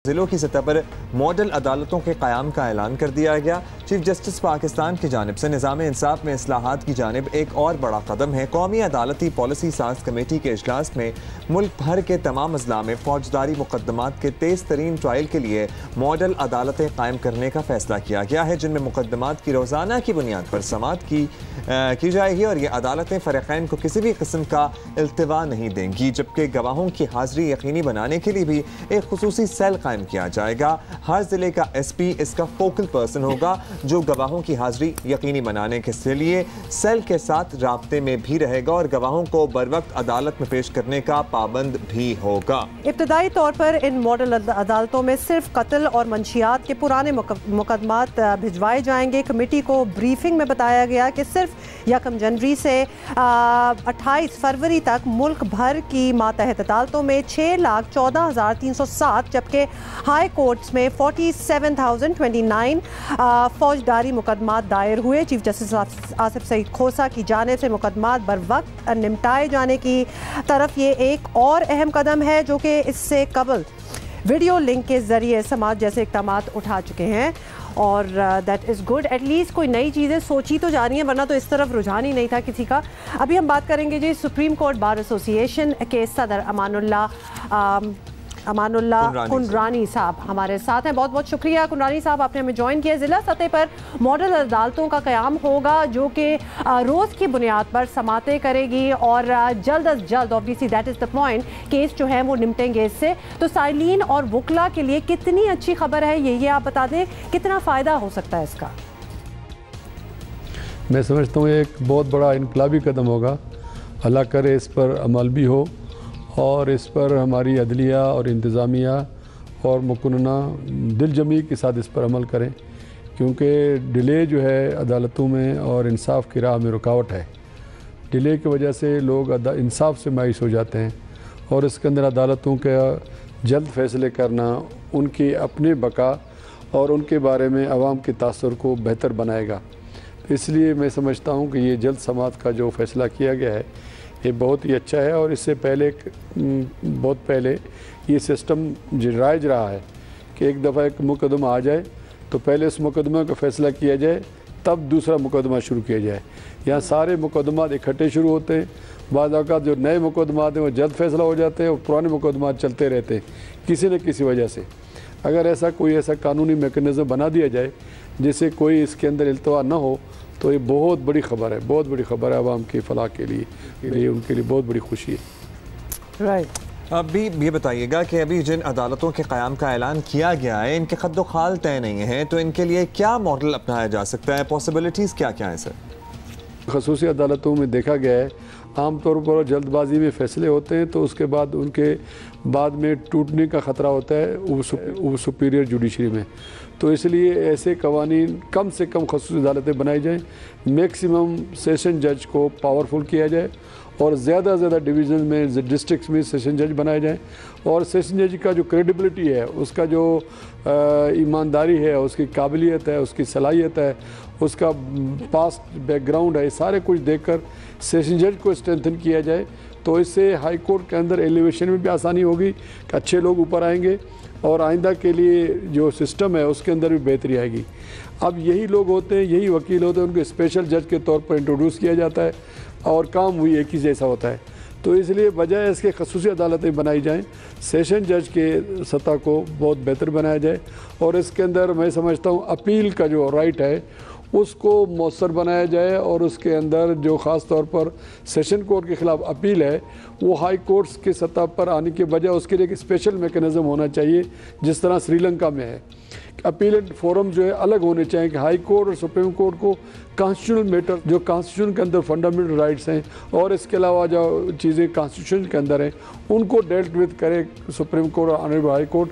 जिलों की सतह पर मॉडल अदालतों के क़याम का ऐलान कर दिया गया। चीफ जस्टिस पाकिस्तान की जानिब से निज़ाम इंसाफ में इस्लाहात की जानिब एक और बड़ा कदम है। कौमी अदालती पॉलिसी साज कमेटी के इजलास में मुल्क भर के तमाम अजला में फौजदारी मुकदमात के तेज़ तरीन ट्रायल के लिए मॉडल अदालतें कायम करने का फैसला किया गया है, जिनमें मुकदमात की रोज़ाना की बुनियाद पर समाअत की जाएगी और ये अदालतें फ़रीक़ैन को किसी भी किस्म का इल्तिवा नहीं देंगी। जबकि गवाहों की हाज़िरी यकीनी बनाने के लिए भी एक खुसूसी सेल कायम किया जाएगा। हर ज़िले का SP इसका फोकल पर्सन होगा, जो गवाहों की हाज़िरी यकीनी बनाने के लिए सेल के साथ राब्ते में भी रहेगा और गवाहों को बर वक्त अदालत में पेश करने का पाबंद भी होगा। इब्तदाई तौर पर इन मॉडल अदालतों में सिर्फ कत्ल और मंशियात के पुराने मुकदमात भिजवाए जाएंगे। कमेटी को ब्रीफिंग में बताया गया कि सिर्फ 1 जनवरी से 28 फरवरी तक मुल्क भर की मातहत अदालतों में 6,14,307 जबकि हाई कोर्ट्स में 47,029 फौजदारी मुकदमात दायर हुए। चीफ जस्टिस आसिफ सईद खोसा की जानिब से मुकदमात बर वक्त निपटाए जाने की तरफ ये एक और अहम कदम है, जो कि इससे कबल वीडियो लिंक के जरिए समाज जैसे इक़दाम उठा चुके हैं और दैट इज़ गुड। एटलीस्ट कोई नई चीज़ें सोची तो जा रही हैं, वरना तो इस तरफ रुझान ही नहीं था किसी का। अभी हम बात करेंगे जी सुप्रीम कोर्ट बार एसोसिएशन के सदर अमानुल्लाह कुंडरानी साहब हमारे साथ हैं। बहुत बहुत शुक्रिया कुंडरानी साहब, आपने हमें ज्वाइन किया। ज़िला सतह पर मॉडल अदालतों का क़याम होगा, जो कि रोज़ की बुनियाद पर समातें करेगी और जल्द अज जल्द, obviously that is the point, case जो है वो निपटेंगे इससे। तो साइलिन और वकला के लिए कितनी अच्छी खबर है ये आप बता दें, कितना फ़ायदा हो सकता है इसका? मैं समझता हूँ एक बहुत बड़ा इनकलाबी कदम होगा। अल्लाह करे इस पर अमल भी हो और इस पर हमारी अदलिया और इंतज़ामिया और मुकन्ना दिलजमी के साथ इस पर अमल करें, क्योंकि डिले जो है अदालतों में और इंसाफ की राह में रुकावट है। डिले की वजह से लोग इंसाफ से मायूस हो जाते हैं और इसके अंदर अदालतों का जल्द फैसले करना उनकी अपने बका और उनके बारे में आवाम के तासुर को बेहतर बनाएगा। इसलिए मैं समझता हूँ कि ये जल्द समाअत का जो फ़ैसला किया गया है ये बहुत ही अच्छा है। और इससे पहले बहुत पहले ये सिस्टम राइज रहा है कि एक दफ़ा एक मुकदमा आ जाए तो पहले उस मुकदमे का फ़ैसला किया जाए, तब दूसरा मुकदमा शुरू किया जाए। यहाँ सारे मुकदमात इकट्ठे शुरू होते हैं। बाद औक़ात जो नए मुकदमात हैं वो जल्द फैसला हो जाते हैं और पुराने मुकदमात चलते रहते हैं किसी न किसी वजह से। अगर ऐसा कानूनी मेकनिज़म बना दिया जाए जिससे कोई इसके अंदर इल्तवा ना हो तो ये बहुत बड़ी ख़बर है, बहुत बड़ी ख़बर है आवाम की फलाह के लिए उनके लिए बहुत बड़ी खुशी है। राइट। अभी ये बताइएगा कि अभी जिन अदालतों के क़याम का ऐलान किया गया है, इनके खद्दो खाल तय नहीं है, तो इनके लिए क्या मॉडल अपनाया जा सकता है? पॉसिबिलिटीज़ क्या क्या हैं सर? ख़ुसूसी अदालतों में देखा गया है आम तौर पर जल्दबाजी में फ़ैसले होते हैं तो उसके बाद उनके बाद में टूटने का ख़तरा होता है वो सुपीरियर जुडिशरी में। तो इसलिए ऐसे कवानीन कम से कम ख़ुसूसी अदालतें बनाई जाएँ, मैक्सिमम सेशन जज को पावरफुल किया जाए और ज़्यादा से ज़्यादा डिवीज़न में डिस्ट्रिक्ट्स में सेशन जज बनाए जाएँ। और सेशन जज का जो क्रेडिबिलिटी है, उसका जो ईमानदारी है, उसकी काबिलियत है, उसकी सलाहियत है, उसका पास्ट बैकग्राउंड है, सारे कुछ देखकर सेशन जज को स्ट्रेंथन किया जाए तो इससे हाई कोर्ट के अंदर एलिवेशन में भी आसानी होगी कि अच्छे लोग ऊपर आएंगे और आइंदा के लिए जो सिस्टम है उसके अंदर भी बेहतरी आएगी। अब यही लोग होते हैं, यही वकील होते हैं, उनको स्पेशल जज के तौर पर इंट्रोड्यूस किया जाता है और काम वही एक ही जैसा होता है। तो इसलिए बजाय इसके ख़ुसूसी अदालतें बनाई जाएँ, सेशन जज के सतह को बहुत बेहतर बनाया जाए और इसके अंदर मैं समझता हूँ अपील का जो राइट है उसको मौसर बनाया जाए और उसके अंदर जो ख़ास तौर पर सेशन कोर्ट के ख़िलाफ़ अपील है वो हाई कोर्ट्स के सतह पर आने के बजाय उसके लिए एक स्पेशल मेकनिज़म होना चाहिए, जिस तरह श्रीलंका में है। अपीलेट फोरम जो है अलग होने चाहिए कि हाई कोर्ट और सुप्रीम कोर्ट को कॉन्स्टिट्यूशनल मैटर जो कॉन्स्टिट्यूशन के अंदर फंडामेंटल राइट्स हैं और इसके अलावा जो चीज़ें कॉन्स्टिट्यूशन के अंदर हैं उनको डेल्ट विद करे सुप्रीम कोर्ट और ऑनरेबल हाई कोर्ट।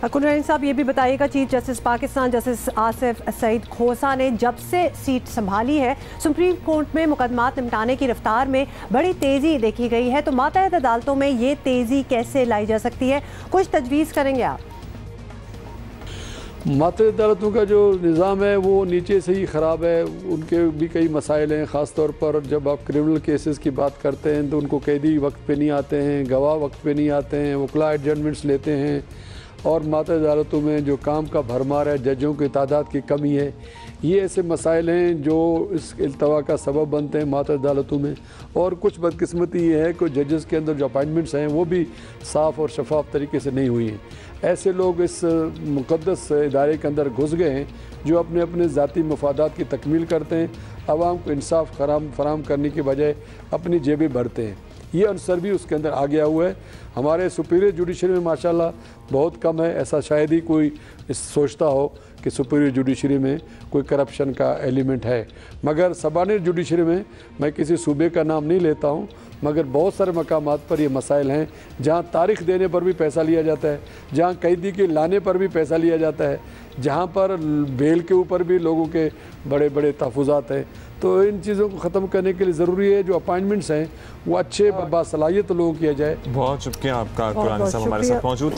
कुंडरानी साहब ये भी बताइएगा, chief justice Pakistan justice Asif Saeed Khosa ने जब से सीट संभाली है सुप्रीम कोर्ट में मुकदमात निपटाने की रफ्तार में बड़ी तेज़ी देखी गई है, तो मातहत अदालतों में ये तेज़ी कैसे लाई जा सकती है, कुछ तजवीज़ करेंगे आप? मातहत अदालतों का जो निज़ाम है वो नीचे से ही ख़राब है, उनके भी कई मसाइल हैं। ख़ास तौर पर जब आप क्रिमिनल केसेस की बात करते हैं तो उनको कैदी वक्त पे नहीं आते हैं, गवाह वक्त पे नहीं आते हैं, वकला एडजमेंट्स लेते हैं और माता अदालतों में जो काम का भरमार है, जजों की तादाद की कमी है, ये ऐसे मसाइल हैं जो इस इल्तवा का सबब बनते हैं माता अदालतों में। और कुछ बदकिस्मती ये है कि जजेस के अंदर जो अपॉइंटमेंट्स हैं वो भी साफ़ और शफाफ तरीके से नहीं हुई हैं। ऐसे लोग इस मुक़द्दस इदारे के अंदर घुस गए हैं जो अपने अपने ज़ाती मफादात की तकमील करते हैं, आवाम को इंसाफ फराहम करने के बजाय अपनी जेबें भरते हैं। ये अनसर भी उसके अंदर आ गया हुआ है। हमारे सुपीरियर जुडिशरी में माशाल्लाह बहुत कम है, ऐसा शायद ही कोई सोचता हो कि सुपीरियर जुडिशरी में कोई करप्शन का एलिमेंट है। मगर सबॉर्डिनेट जुडिशरी में, मैं किसी सूबे का नाम नहीं लेता हूँ, मगर बहुत सारे मकामात पर ये मसाइल हैं जहाँ तारीख देने पर भी पैसा लिया जाता है, जहाँ कैदी के लाने पर भी पैसा लिया जाता है, जहाँ पर बेल के ऊपर भी लोगों के बड़े बड़े तहफ़्फ़ुज़ात हैं। तो इन चीज़ों को ख़त्म करने के लिए ज़रूरी है जो अपॉइंटमेंट्स हैं वो अच्छे बासलाहियत लोगों किया जाए। बहुत शुक्रिया आपका, कुरानी साहब हमारे साथ मौजूद थे।